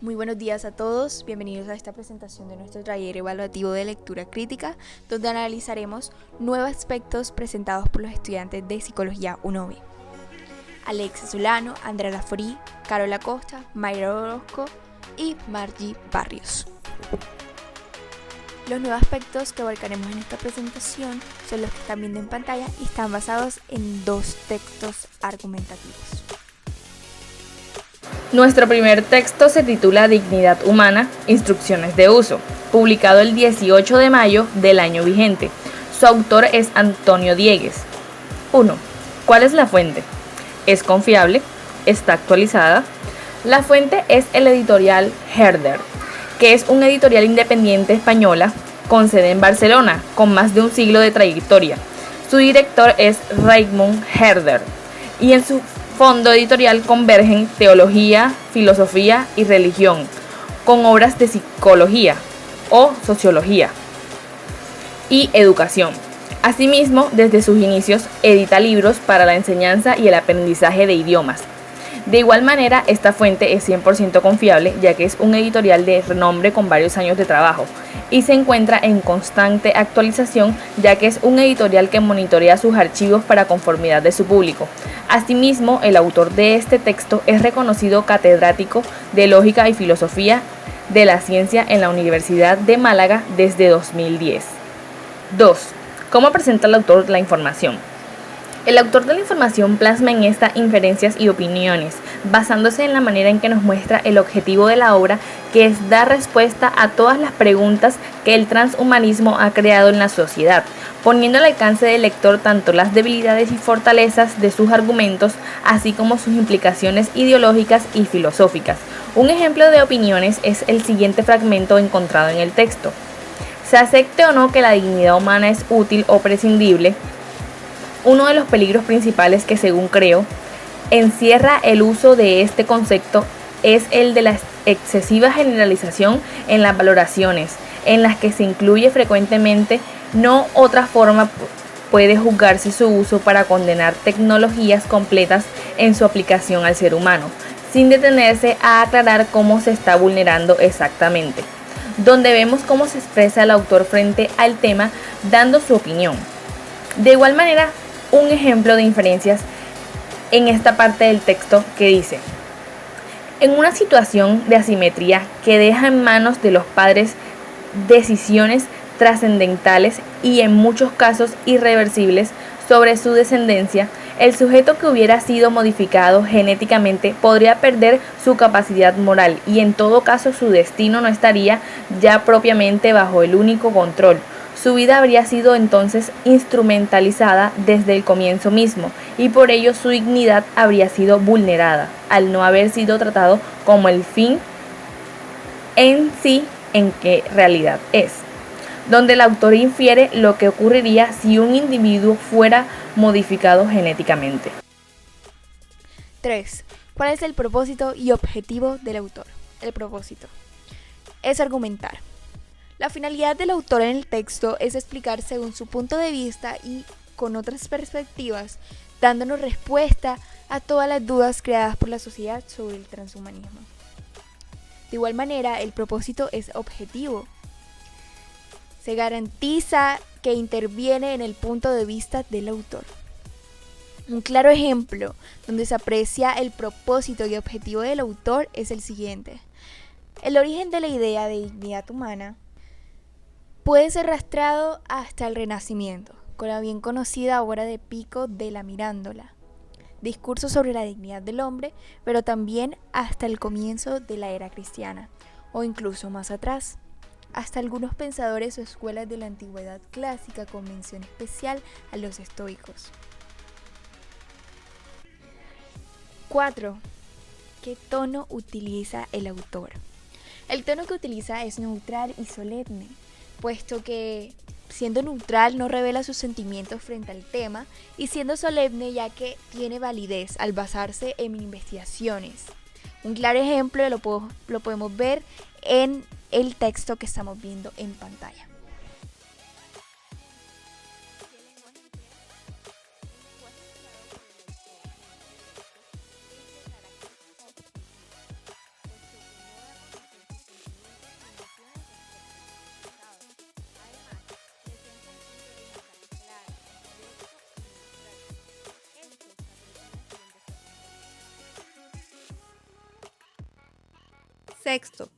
Muy buenos días a todos, bienvenidos a esta presentación de nuestro taller evaluativo de lectura crítica, donde analizaremos 9 aspectos presentados por los estudiantes de Psicología 1B. Alexia Solano, Andrea Laforí, Carola Costa, Mayra Orozco y Margie Barrios. Los 9 aspectos que abarcaremos en esta presentación son los que están viendo en pantalla y están basados en 2 textos argumentativos. Nuestro primer texto se titula Dignidad Humana, Instrucciones de Uso, publicado el 18 de mayo del año vigente. Su autor es Antonio Diegues. 1. ¿Cuál es la fuente? ¿Es confiable? ¿Está actualizada? La fuente es el editorial Herder, que es una editorial independiente española con sede en Barcelona, con más de un siglo de trayectoria. Su director es Raymond Herder, y en su fondo editorial convergen teología, filosofía y religión, con obras de psicología o sociología y educación. Asimismo, desde sus inicios, edita libros para la enseñanza y el aprendizaje de idiomas. De igual manera, esta fuente es 100% confiable, ya que es un editorial de renombre con varios años de trabajo y se encuentra en constante actualización, ya que es un editorial que monitorea sus archivos para conformidad de su público. Asimismo, el autor de este texto es reconocido catedrático de Lógica y Filosofía de la Ciencia en la Universidad de Málaga desde 2010. 2. ¿Cómo presenta el autor la información? El autor de la información plasma en esta inferencias y opiniones, basándose en la manera en que nos muestra el objetivo de la obra, que es dar respuesta a todas las preguntas que el transhumanismo ha creado en la sociedad, poniendo al alcance del lector tanto las debilidades y fortalezas de sus argumentos, así como sus implicaciones ideológicas y filosóficas. Un ejemplo de opiniones es el siguiente fragmento encontrado en el texto. Se acepte o no que la dignidad humana es útil o prescindible, uno de los peligros principales que, según creo, encierra el uso de este concepto es el de la excesiva generalización en las valoraciones, en las que se incluye frecuentemente no otra forma puede juzgarse su uso para condenar tecnologías completas en su aplicación al ser humano, sin detenerse a aclarar cómo se está vulnerando exactamente, donde vemos cómo se expresa el autor frente al tema dando su opinión. De igual manera, un ejemplo de inferencias en esta parte del texto que dice: en una situación de asimetría que deja en manos de los padres decisiones trascendentales y en muchos casos irreversibles sobre su descendencia, el sujeto que hubiera sido modificado genéticamente podría perder su capacidad moral y en todo caso su destino no estaría ya propiamente bajo el único control. Su vida habría sido entonces instrumentalizada desde el comienzo mismo y por ello su dignidad habría sido vulnerada, al no haber sido tratado como el fin en sí en que realidad es, donde el autor infiere lo que ocurriría si un individuo fuera modificado genéticamente. 3. ¿Cuál es el propósito y objetivo del autor? El propósito es argumentar. La finalidad del autor en el texto es explicar según su punto de vista y con otras perspectivas, dándonos respuesta a todas las dudas creadas por la sociedad sobre el transhumanismo. De igual manera, el propósito es objetivo. Se garantiza que interviene en el punto de vista del autor. Un claro ejemplo donde se aprecia el propósito y objetivo del autor es el siguiente. El origen de la idea de dignidad humana puede ser rastreado hasta el Renacimiento, con la bien conocida obra de Pico de la Mirandola, discurso sobre la dignidad del hombre, pero también hasta el comienzo de la era cristiana, o incluso más atrás, hasta algunos pensadores o escuelas de la antigüedad clásica con mención especial a los estoicos. 4. ¿Qué tono utiliza el autor? El tono que utiliza es neutral y solemne, puesto que siendo neutral no revela sus sentimientos frente al tema y siendo solemne ya que tiene validez al basarse en investigaciones. Un claro ejemplo lo podemos ver en el texto que estamos viendo en pantalla. Sexto,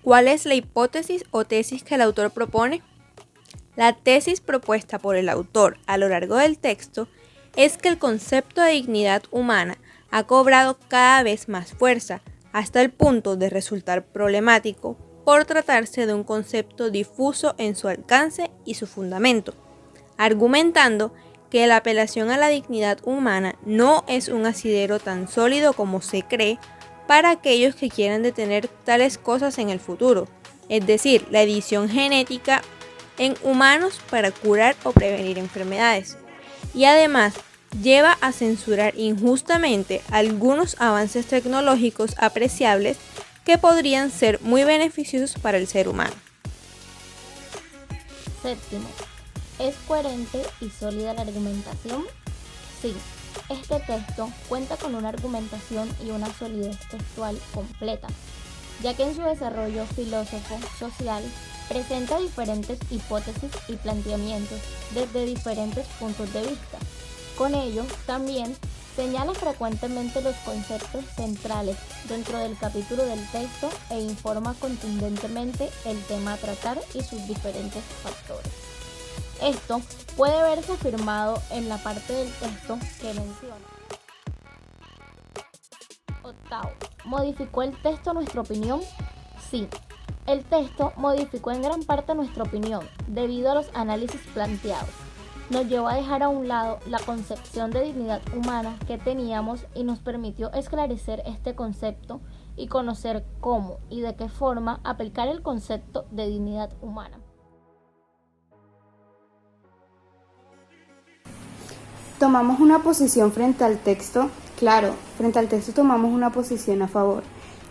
¿cuál es la hipótesis o tesis que el autor propone? La tesis propuesta por el autor a lo largo del texto es que el concepto de dignidad humana ha cobrado cada vez más fuerza, hasta el punto de resultar problemático por tratarse de un concepto difuso en su alcance y su fundamento, argumentando que la apelación a la dignidad humana no es un asidero tan sólido como se cree para aquellos que quieran detener tales cosas en el futuro, es decir, la edición genética en humanos para curar o prevenir enfermedades, y además lleva a censurar injustamente algunos avances tecnológicos apreciables que podrían ser muy beneficiosos para el ser humano. Séptimo, ¿es coherente y sólida la argumentación? Sí, este texto cuenta con una argumentación y una solidez textual completa, ya que en su desarrollo filósofo-social presenta diferentes hipótesis y planteamientos desde diferentes puntos de vista. Con ello, también señala frecuentemente los conceptos centrales dentro del capítulo del texto e informa contundentemente el tema a tratar y sus diferentes factores. Esto puede verse afirmado en la parte del texto que menciona. Octavo, ¿modificó el texto nuestra opinión? Sí. El texto modificó en gran parte nuestra opinión debido a los análisis planteados. Nos llevó a dejar a un lado la concepción de dignidad humana que teníamos y nos permitió esclarecer este concepto y conocer cómo y de qué forma aplicar el concepto de dignidad humana. Tomamos una posición frente al texto. Claro, frente al texto tomamos una posición a favor,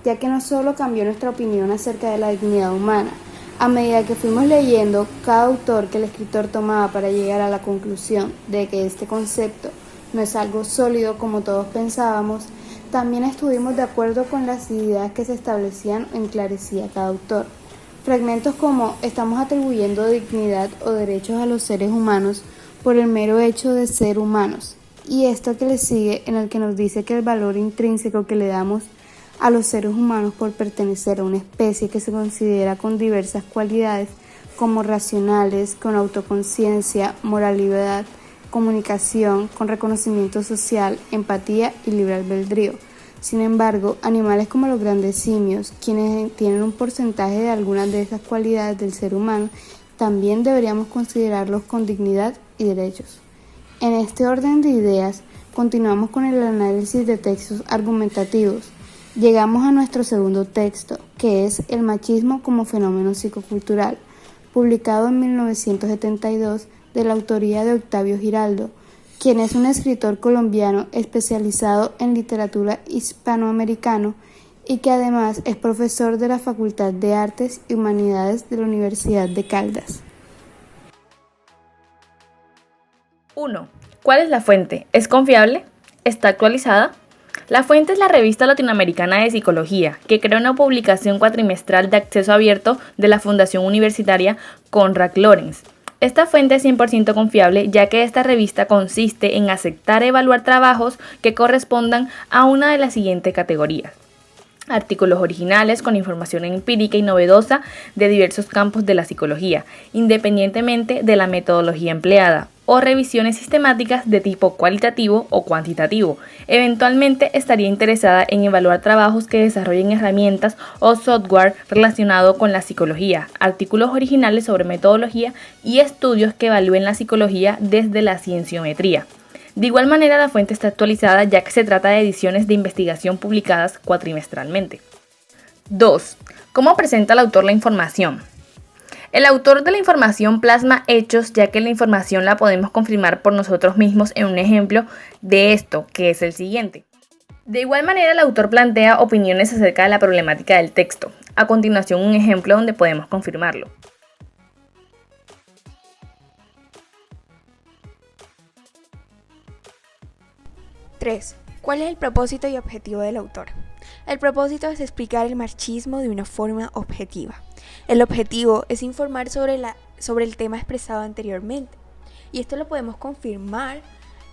ya que no solo cambió nuestra opinión acerca de la dignidad humana. A medida que fuimos leyendo cada autor que el escritor tomaba para llegar a la conclusión de que este concepto no es algo sólido como todos pensábamos, también estuvimos de acuerdo con las ideas que se establecían o enclarecía cada autor. Fragmentos como estamos atribuyendo dignidad o derechos a los seres humanos por el mero hecho de ser humanos, y esto que le sigue en el que nos dice que el valor intrínseco que le damos a los seres humanos por pertenecer a una especie que se considera con diversas cualidades como racionales, con autoconciencia, moralidad, comunicación, con reconocimiento social, empatía y libre albedrío. Sin embargo, animales como los grandes simios, quienes tienen un porcentaje de algunas de esas cualidades del ser humano, también deberíamos considerarlos con dignidad y derechos. En este orden de ideas, continuamos con el análisis de textos argumentativos. Llegamos a nuestro segundo texto, que es El machismo como fenómeno psicocultural, publicado en 1972 de la autoría de Octavio Giraldo, quien es un escritor colombiano especializado en literatura hispanoamericano y que además es profesor de la Facultad de Artes y Humanidades de la Universidad de Caldas. 1. ¿Cuál es la fuente? ¿Es confiable? ¿Está actualizada? La fuente es la Revista Latinoamericana de Psicología, que crea una publicación cuatrimestral de acceso abierto de la Fundación Universitaria Konrad Lorenz. Esta fuente es 100% confiable, ya que esta revista consiste en aceptar y evaluar trabajos que correspondan a una de las siguientes categorías: artículos originales con información empírica y novedosa de diversos campos de la psicología, independientemente de la metodología empleada, o revisiones sistemáticas de tipo cualitativo o cuantitativo. Eventualmente estaría interesada en evaluar trabajos que desarrollen herramientas o software relacionado con la psicología, artículos originales sobre metodología y estudios que evalúen la psicología desde la cienciometría. De igual manera, la fuente está actualizada, ya que se trata de ediciones de investigación publicadas cuatrimestralmente. 2. ¿Cómo presenta el autor la información? El autor de la información plasma hechos, ya que la información la podemos confirmar por nosotros mismos en un ejemplo de esto, que es el siguiente. De igual manera, el autor plantea opiniones acerca de la problemática del texto. A continuación, un ejemplo donde podemos confirmarlo. ¿Cuál es el propósito y objetivo del autor? El propósito es explicar el machismo de una forma objetiva. El objetivo es informar sobre el tema expresado anteriormente. Y esto lo podemos confirmar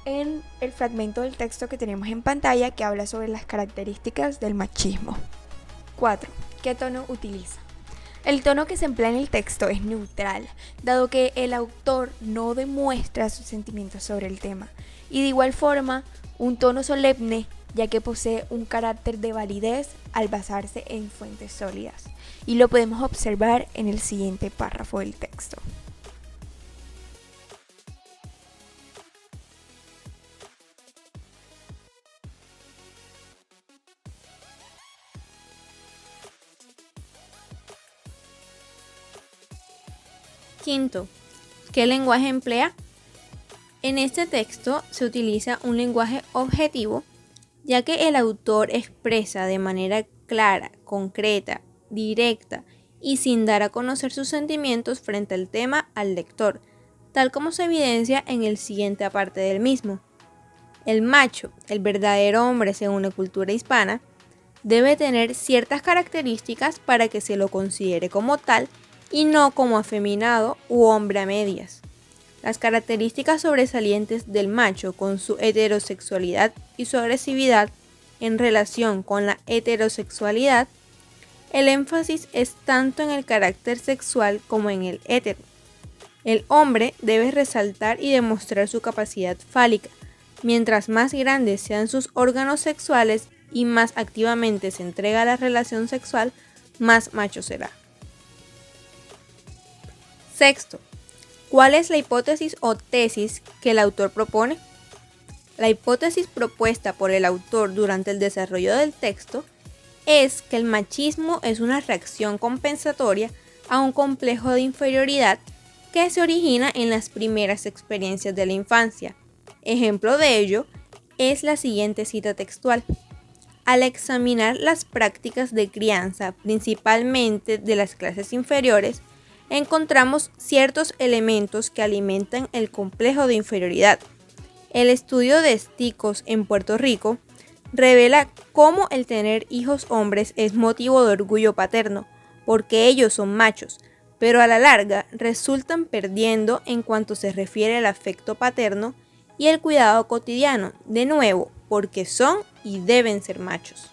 en el fragmento del texto que tenemos en pantalla que habla sobre las características del machismo. 4. ¿Qué tono utiliza? El tono que se emplea en el texto es neutral, dado que el autor no demuestra sus sentimientos sobre el tema, y de igual forma, un tono solemne, ya que posee un carácter de validez al basarse en fuentes sólidas, y lo podemos observar en el siguiente párrafo del texto. Quinto, ¿qué lenguaje emplea? En este texto se utiliza un lenguaje objetivo, ya que el autor expresa de manera clara, concreta, directa y sin dar a conocer sus sentimientos frente al tema al lector, tal como se evidencia en el siguiente aparte del mismo. El macho, el verdadero hombre según la cultura hispana, debe tener ciertas características para que se lo considere como tal y no como afeminado u hombre a medias. Las características sobresalientes del macho con su heterosexualidad y su agresividad en relación con la heterosexualidad, el énfasis es tanto en el carácter sexual como en el hetero. El hombre debe resaltar y demostrar su capacidad fálica. Mientras más grandes sean sus órganos sexuales y más activamente se entrega a la relación sexual, más macho será. Sexto, ¿cuál es la hipótesis o tesis que el autor propone? La hipótesis propuesta por el autor durante el desarrollo del texto es que el machismo es una reacción compensatoria a un complejo de inferioridad que se origina en las primeras experiencias de la infancia. Ejemplo de ello es la siguiente cita textual. Al examinar las prácticas de crianza, principalmente de las clases inferiores, encontramos ciertos elementos que alimentan el complejo de inferioridad. El estudio de Stikos en Puerto Rico revela cómo el tener hijos hombres es motivo de orgullo paterno, porque ellos son machos, pero a la larga resultan perdiendo en cuanto se refiere al afecto paterno y el cuidado cotidiano, de nuevo, porque son y deben ser machos.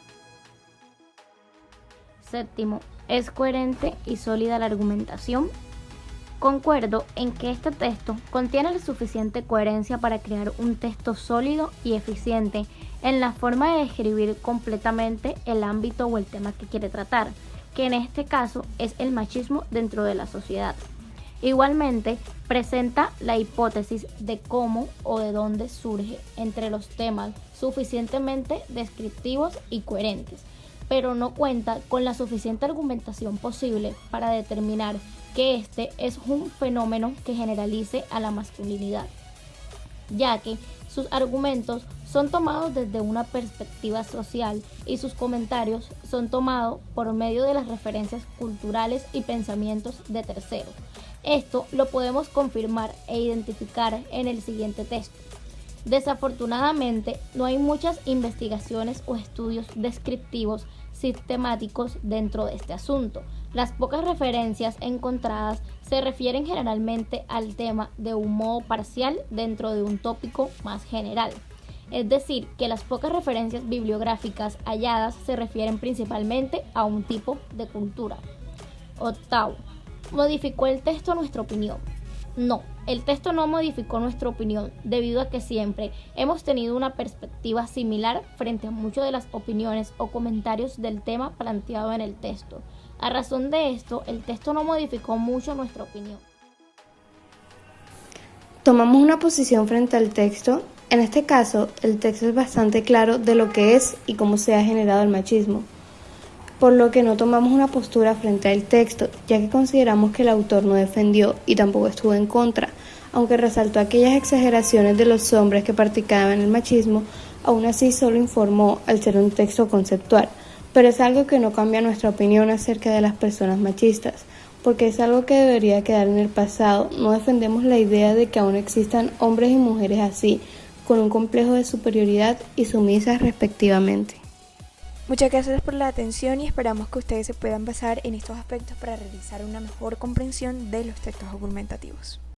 Séptimo, ¿es coherente y sólida la argumentación? Concuerdo en que este texto contiene la suficiente coherencia para crear un texto sólido y eficiente en la forma de describir completamente el ámbito o el tema que quiere tratar, que en este caso es el machismo dentro de la sociedad. Igualmente, presenta la hipótesis de cómo o de dónde surge entre los temas suficientemente descriptivos y coherentes, pero no cuenta con la suficiente argumentación posible para determinar que este es un fenómeno que generalice a la masculinidad, ya que sus argumentos son tomados desde una perspectiva social y sus comentarios son tomados por medio de las referencias culturales y pensamientos de terceros. Esto lo podemos confirmar e identificar en el siguiente texto. Desafortunadamente, no hay muchas investigaciones o estudios descriptivos sistemáticos dentro de este asunto. Las pocas referencias encontradas se refieren generalmente al tema de un modo parcial dentro de un tópico más general. Es decir, que las pocas referencias bibliográficas halladas se refieren principalmente a un tipo de cultura. Octavo, ¿modificó el texto nuestra opinión? No, el texto no modificó nuestra opinión debido a que siempre hemos tenido una perspectiva similar frente a muchas de las opiniones o comentarios del tema planteado en el texto. A razón de esto, el texto no modificó mucho nuestra opinión. Tomamos una posición frente al texto. En este caso, el texto es bastante claro de lo que es y cómo se ha generado el machismo, por lo que no tomamos una postura frente al texto, ya que consideramos que el autor no defendió y tampoco estuvo en contra, aunque resaltó aquellas exageraciones de los hombres que practicaban el machismo, aún así solo informó al ser un texto conceptual, pero es algo que no cambia nuestra opinión acerca de las personas machistas, porque es algo que debería quedar en el pasado. No defendemos la idea de que aún existan hombres y mujeres así, con un complejo de superioridad y sumisas respectivamente. Muchas gracias por la atención y esperamos que ustedes se puedan basar en estos aspectos para realizar una mejor comprensión de los textos argumentativos.